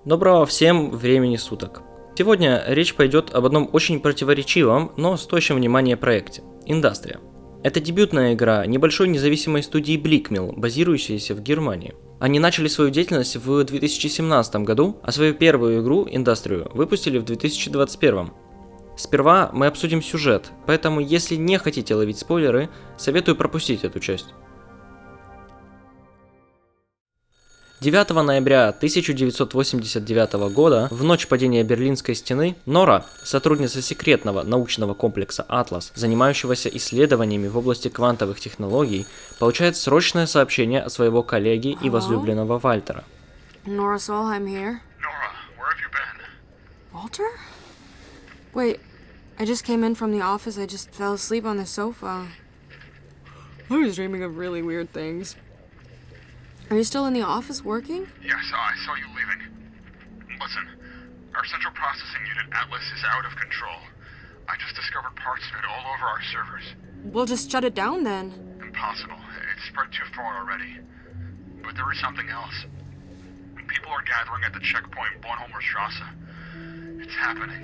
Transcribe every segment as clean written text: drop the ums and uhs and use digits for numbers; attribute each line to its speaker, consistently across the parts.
Speaker 1: Доброго всем времени суток. Сегодня речь пойдет об одном очень противоречивом, но стоящем внимания проекте – Индастрия. Это дебютная игра небольшой независимой студии Blickmill, базирующейся в Германии. Они начали свою деятельность в 2017 году, а свою первую игру, Индастрию, выпустили в 2021. Сперва мы обсудим сюжет, поэтому если не хотите ловить спойлеры, советую пропустить эту часть. 9 ноября 1989 года, в ночь падения Берлинской стены, Нора, сотрудница секретного научного комплекса «Атлас», занимающегося исследованиями в области квантовых технологий, получает срочное сообщение от своего коллеги и возлюбленного Вальтера.
Speaker 2: Nora Solheim here.
Speaker 3: Nora, where have you been?
Speaker 2: Walter? Wait, I just came in from the office. I just fell asleep on the sofa. I was dreaming of really weird things. Are you still in the office working?
Speaker 3: Yes, I saw you leaving. Listen, our central processing unit, Atlas, is out of control. I just discovered parts of it all over our servers.
Speaker 2: We'll just shut it down then.
Speaker 3: Impossible. It's spread too far already. But there is something else. People are gathering at the checkpoint Bornholmer Strasse. It's happening.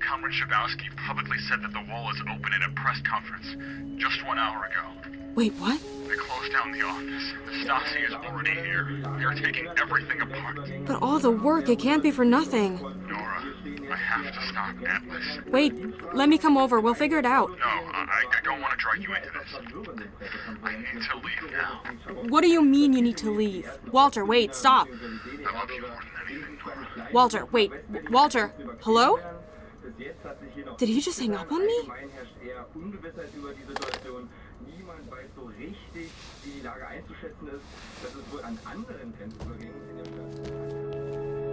Speaker 3: Comrade Shabowski publicly said that the wall is open in a press conference just 1 hour ago.
Speaker 2: Wait, what?
Speaker 3: They closed down the office. The Stasi is already here. They are taking everything apart.
Speaker 2: But all the work, it can't be for nothing.
Speaker 3: Nora, I have to stop Atlas.
Speaker 2: Wait, let me come over. We'll figure it out.
Speaker 3: No, I don't want to drag you into this. I need to leave now.
Speaker 2: What do you mean you need to leave? Walter, wait, stop.
Speaker 3: I love you more than anything, Nora.
Speaker 2: Walter, wait. Walter, hello? Did he just hang up on me?
Speaker 4: Niemand weiß so richtig, wie die Lage einzuschätzen ist, dass es wohl an anderen Grenzübergängen in der Stadt.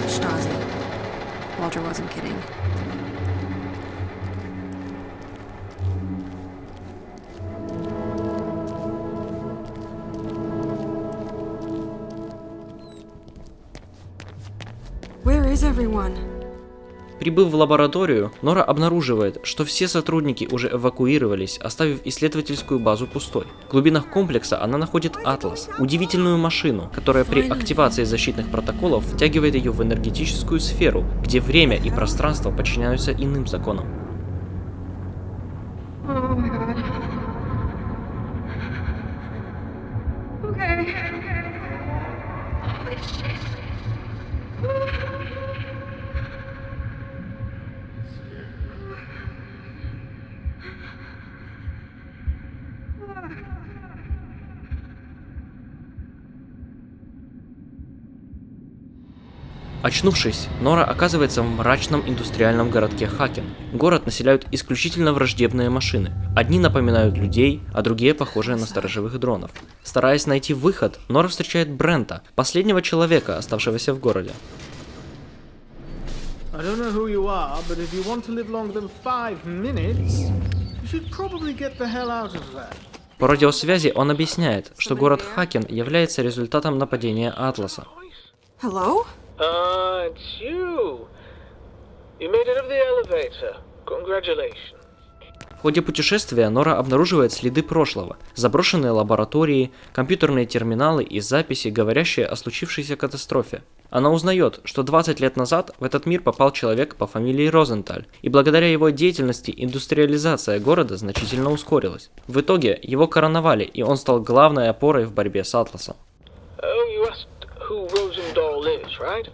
Speaker 2: Stasi. Walter wasn't kidding. Where is everyone?
Speaker 1: Прибыв в лабораторию, Нора обнаруживает, что все сотрудники уже эвакуировались, оставив исследовательскую базу пустой. В глубинах комплекса она находит Атлас, удивительную машину, которая при активации защитных протоколов втягивает ее в энергетическую сферу, где время и пространство подчиняются иным законам. Очнувшись, Нора оказывается в мрачном индустриальном городке Хакен. Город населяют исключительно враждебные машины. Одни напоминают людей, а другие похожие на сторожевых дронов. Стараясь найти выход, Нора встречает Брента, последнего человека, оставшегося в городе.
Speaker 5: I don't know who you are, but if you want to live longer than 5 minutes, you should probably get the hell out of there.
Speaker 1: По радиосвязи он объясняет, что город Хакен является результатом нападения Атласа.
Speaker 2: Hello?
Speaker 5: It's you. You made it up the elevator. Congratulations.
Speaker 1: В ходе путешествия Нора обнаруживает следы прошлого, заброшенные лаборатории, компьютерные терминалы и записи, говорящие о случившейся катастрофе. Она узнает, что 20 лет назад в этот мир попал человек по фамилии Розенталь, и благодаря его деятельности индустриализация города значительно ускорилась. В итоге его короновали, и он стал главной опорой в борьбе с Атласом.
Speaker 5: Oh, you asked who Rosendahl is, right?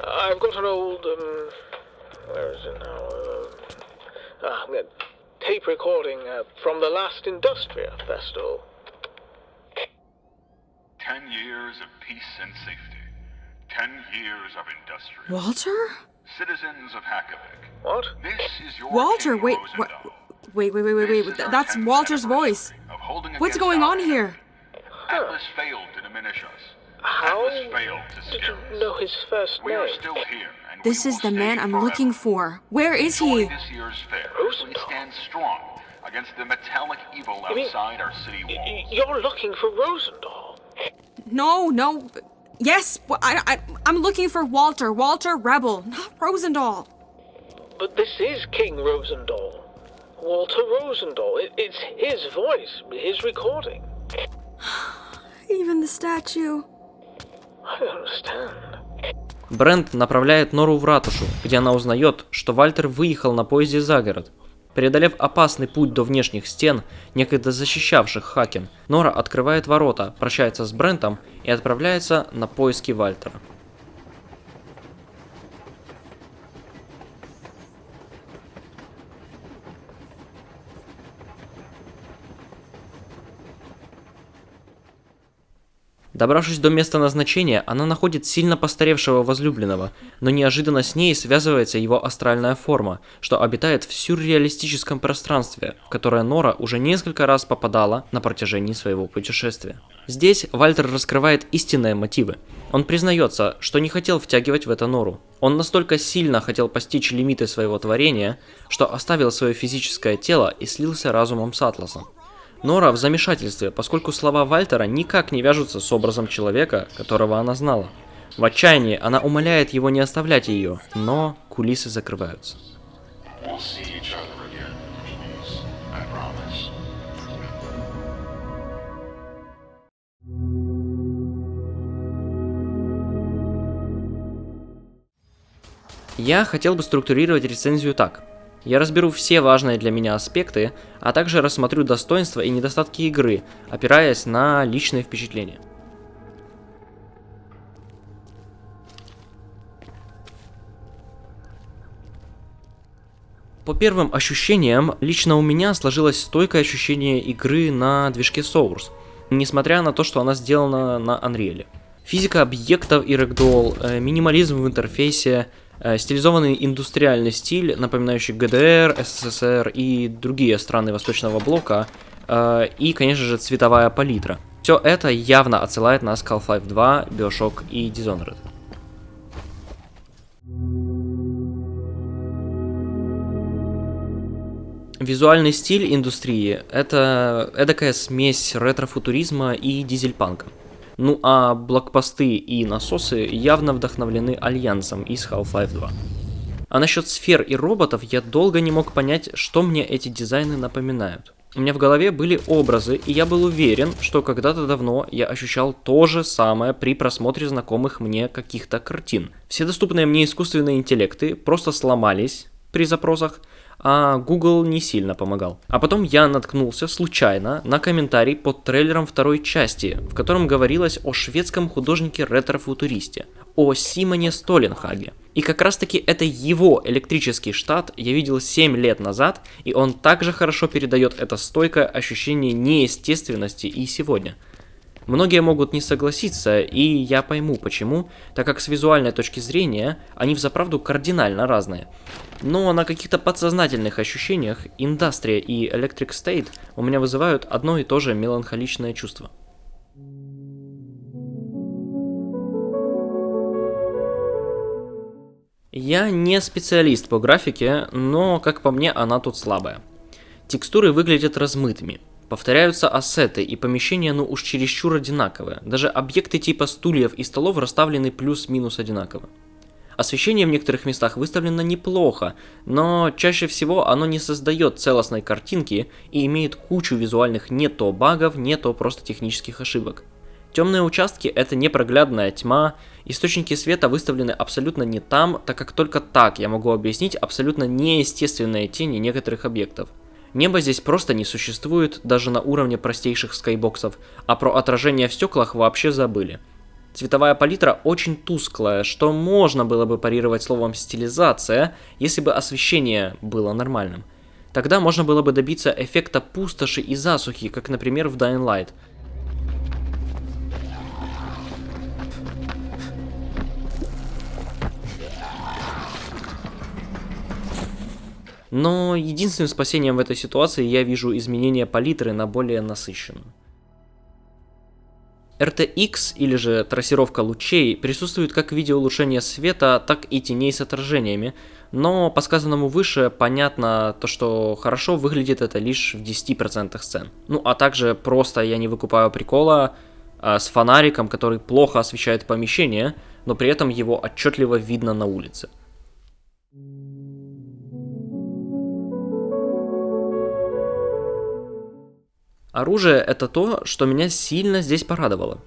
Speaker 5: I've got an old, where is it now? Tape recording from the last Industria Festival.
Speaker 3: 10 years of peace and safety. 10 years of Industria.
Speaker 2: Walter?
Speaker 3: Citizens of Hakovic.
Speaker 5: What?
Speaker 3: This is your
Speaker 2: Walter,
Speaker 3: King
Speaker 2: wait,
Speaker 3: Rosendahl.
Speaker 2: wait.
Speaker 3: This is our
Speaker 2: That's
Speaker 3: 10th
Speaker 2: Walter's voice.
Speaker 3: anniversary of holding
Speaker 2: What's
Speaker 3: against
Speaker 2: going
Speaker 3: our
Speaker 2: on here?
Speaker 3: Atlas failed to diminish us.
Speaker 5: How
Speaker 3: Atlas failed to
Speaker 5: did
Speaker 3: scare
Speaker 5: you
Speaker 3: us.
Speaker 5: know his first
Speaker 3: We are
Speaker 5: name?
Speaker 3: still here, and
Speaker 2: This
Speaker 3: we
Speaker 2: is
Speaker 3: will
Speaker 2: the man
Speaker 3: stay
Speaker 2: I'm
Speaker 3: forever.
Speaker 2: looking for. Where is
Speaker 3: Enjoy
Speaker 2: he?
Speaker 3: this year's fair.
Speaker 5: Rosendahl.
Speaker 3: We stand strong against the metallic evil
Speaker 5: You mean-
Speaker 3: outside our city walls.
Speaker 5: You're looking for Rosendahl.
Speaker 2: No. Yes, I'm looking for Walter Rebel, not Rosendahl.
Speaker 5: But this is King Rosendahl. Walter Rosendahl. It's his voice, his recording.
Speaker 2: Even the statue.
Speaker 5: I don't understand.
Speaker 1: Брент направляет Нору в ратушу, где она узнает, что Вальтер выехал на поезде за город. Преодолев опасный путь до внешних стен, некогда защищавших Хакен, Нора открывает ворота, прощается с Брентом и отправляется на поиски Вальтера. Добравшись до места назначения, она находит сильно постаревшего возлюбленного, но неожиданно с ней связывается его астральная форма, что обитает в сюрреалистическом пространстве, в которое Нора уже несколько раз попадала на протяжении своего путешествия. Здесь Вальтер раскрывает истинные мотивы. Он признается, что не хотел втягивать в это Нору. Он настолько сильно хотел постичь лимиты своего творения, что оставил свое физическое тело и слился разумом с Атласом. Нора в замешательстве, поскольку слова Вальтера никак не вяжутся с образом человека, которого она знала. В отчаянии она умоляет его не оставлять ее, но кулисы закрываются.
Speaker 3: We'll see each other again, please. I promise.
Speaker 1: Я хотел бы структурировать рецензию так. Я разберу все важные для меня аспекты, а также рассмотрю достоинства и недостатки игры, опираясь на личные впечатления. По первым ощущениям, лично у меня сложилось стойкое ощущение игры на движке Source, несмотря на то, что она сделана на Unreal. Физика объектов и рэгдолл, минимализм в интерфейсе, стилизованный индустриальный стиль, напоминающий ГДР, СССР и другие страны Восточного Блока, и, конечно же, цветовая палитра. Все это явно отсылает нас к Half-Life 2, BioShock и Dishonored. Визуальный стиль индустрии — это эдакая смесь ретро-футуризма и дизельпанка. Ну а блокпосты и насосы явно вдохновлены Альянсом из Half-Life 2. А насчет сфер и роботов я долго не мог понять, что мне эти дизайны напоминают. У меня в голове были образы, и я был уверен, что когда-то давно я ощущал то же самое при просмотре знакомых мне каких-то картин. Все доступные мне искусственные интеллекты просто сломались при запросах, а Google не сильно помогал. А потом я наткнулся случайно на комментарий под трейлером второй части, в котором говорилось о шведском художнике-ретро-футуристе, о Симоне Столенхаге. И как раз таки это его электрический штат я видел 7 лет назад, и он также хорошо передает это стойкое ощущение неестественности и сегодня. Многие могут не согласиться, и я пойму почему, так как с визуальной точки зрения они взаправду кардинально разные. Но на каких-то подсознательных ощущениях Industria и Electric State у меня вызывают одно и то же меланхоличное чувство. Я не специалист по графике, но, как по мне, она тут слабая. Текстуры выглядят размытыми. Повторяются ассеты, и помещения ну уж чересчур одинаковые. Даже объекты типа стульев и столов расставлены плюс-минус одинаково. Освещение в некоторых местах выставлено неплохо, но чаще всего оно не создает целостной картинки и имеет кучу визуальных не то багов, не то просто технических ошибок. Темные участки — это непроглядная тьма, источники света выставлены абсолютно не там, так как только так я могу объяснить абсолютно неестественные тени некоторых объектов. Небо здесь просто не существует даже на уровне простейших скайбоксов, а про отражение в стеклах вообще забыли. Цветовая палитра очень тусклая, что можно было бы парировать словом «стилизация», если бы освещение было нормальным. Тогда можно было бы добиться эффекта пустоши и засухи, как, например, в Dying Light. Но единственным спасением в этой ситуации я вижу изменение палитры на более насыщенную. RTX, или же трассировка лучей, присутствует как в виде улучшения света, так и теней с отражениями, но по сказанному выше понятно то, что хорошо выглядит это лишь в 10% сцен. Ну а также просто я не выкупаю прикола с фонариком, который плохо освещает помещение, но при этом его отчетливо видно на улице. Оружие — это то, что меня сильно здесь порадовало.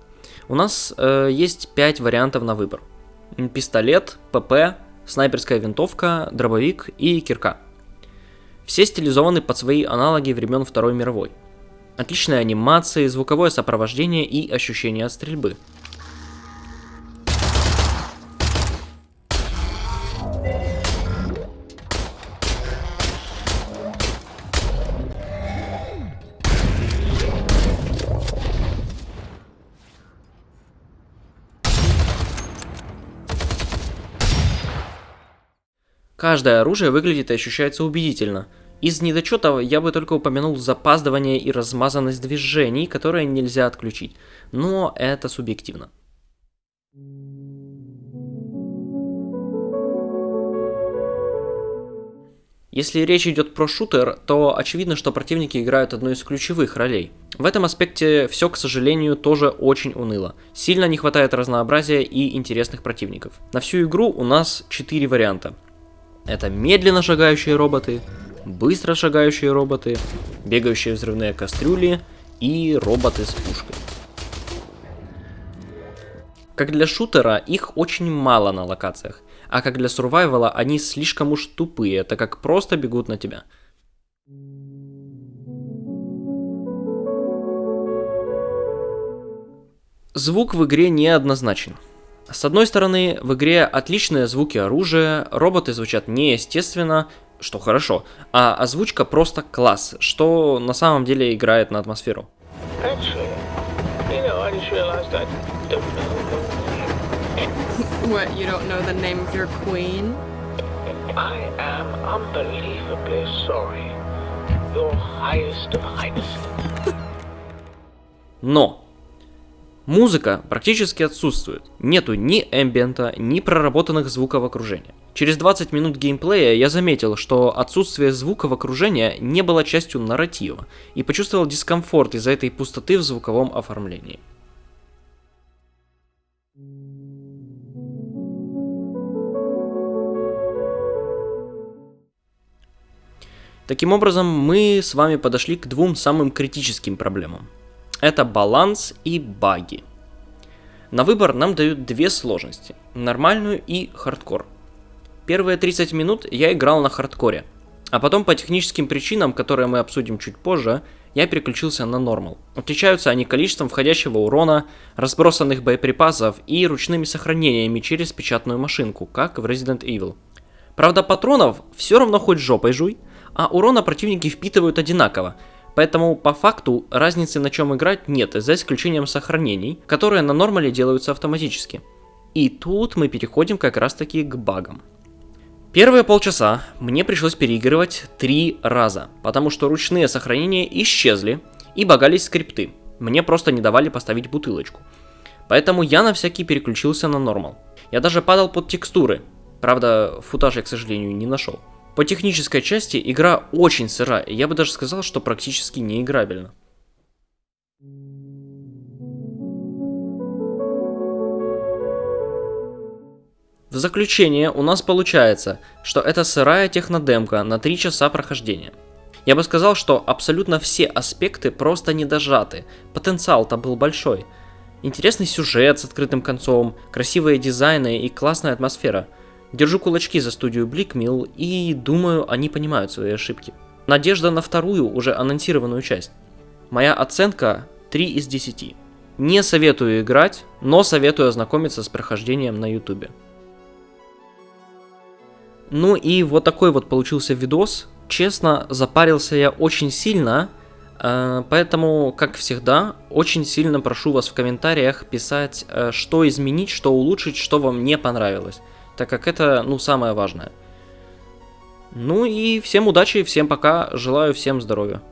Speaker 1: У нас есть 5 вариантов на выбор. Пистолет, ПП, снайперская винтовка, дробовик и кирка. Все стилизованы под свои аналоги времен Второй мировой. Отличные анимации, звуковое сопровождение и ощущение от стрельбы. Каждое оружие выглядит и ощущается убедительно. Из недочетов я бы только упомянул запаздывание и размазанность движений, которые нельзя отключить. Но это субъективно. Если речь идет про шутер, то очевидно, что противники играют одну из ключевых ролей. В этом аспекте все, к сожалению, тоже очень уныло. Сильно не хватает разнообразия и интересных противников. На всю игру у нас 4 варианта. Это медленно шагающие роботы, быстро шагающие роботы, бегающие взрывные кастрюли и роботы с пушкой. Как для шутера, их очень мало на локациях, а как для сурвайвала они слишком уж тупые, так как просто бегут на тебя. Звук в игре неоднозначен. С одной стороны, в игре отличные звуки оружия, роботы звучат неестественно, что хорошо, а озвучка просто класс, что на самом деле играет на атмосферу.
Speaker 5: Actually, I just realized I don't know.
Speaker 2: What, you don't know the name of your queen?
Speaker 5: I am unbelievably sorry. Your highest of highnesses.
Speaker 1: Но музыка практически отсутствует. Нету ни эмбиента, ни проработанных звуков окружения. Через 20 минут геймплея я заметил, что отсутствие звука в окружении не было частью нарратива, и почувствовал дискомфорт из-за этой пустоты в звуковом оформлении. Таким образом, мы с вами подошли к двум самым критическим проблемам. Это баланс и баги. На выбор нам дают две сложности – нормальную и хардкор. Первые 30 минут я играл на хардкоре, а потом по техническим причинам, которые мы обсудим чуть позже, я переключился на нормал. Отличаются они количеством входящего урона, разбросанных боеприпасов и ручными сохранениями через печатную машинку, как в Resident Evil. Правда, патронов все равно хоть жопой жуй, а урона противники впитывают одинаково. Поэтому по факту разницы на чем играть нет, за исключением сохранений, которые на нормале делаются автоматически. И тут мы переходим как раз таки к багам. Первые полчаса мне пришлось переигрывать 3 раза, потому что ручные сохранения исчезли и багались скрипты. Мне просто не давали поставить бутылочку. Поэтому я на всякий переключился на нормал. Я даже падал под текстуры. Правда, футаж я, к сожалению, не нашел. По технической части игра очень сырая, я бы даже сказал, что практически неиграбельна. В заключение у нас получается, что это сырая технодемка на 3 часа прохождения. Я бы сказал, что абсолютно все аспекты просто не дожаты, потенциал-то был большой. Интересный сюжет с открытым концом, красивые дизайны и классная атмосфера. Держу кулачки за студию Blickmill и думаю, они понимают свои ошибки. Надежда на вторую, уже анонсированную часть. Моя оценка 3 из 10. Не советую играть, но советую ознакомиться с прохождением на YouTube. Ну и вот такой вот получился видос. Честно, запарился я очень сильно, поэтому, как всегда, очень сильно прошу вас в комментариях писать, что изменить, что улучшить, что вам не понравилось. Так как это, самое важное. Ну и всем удачи, всем пока, желаю всем здоровья.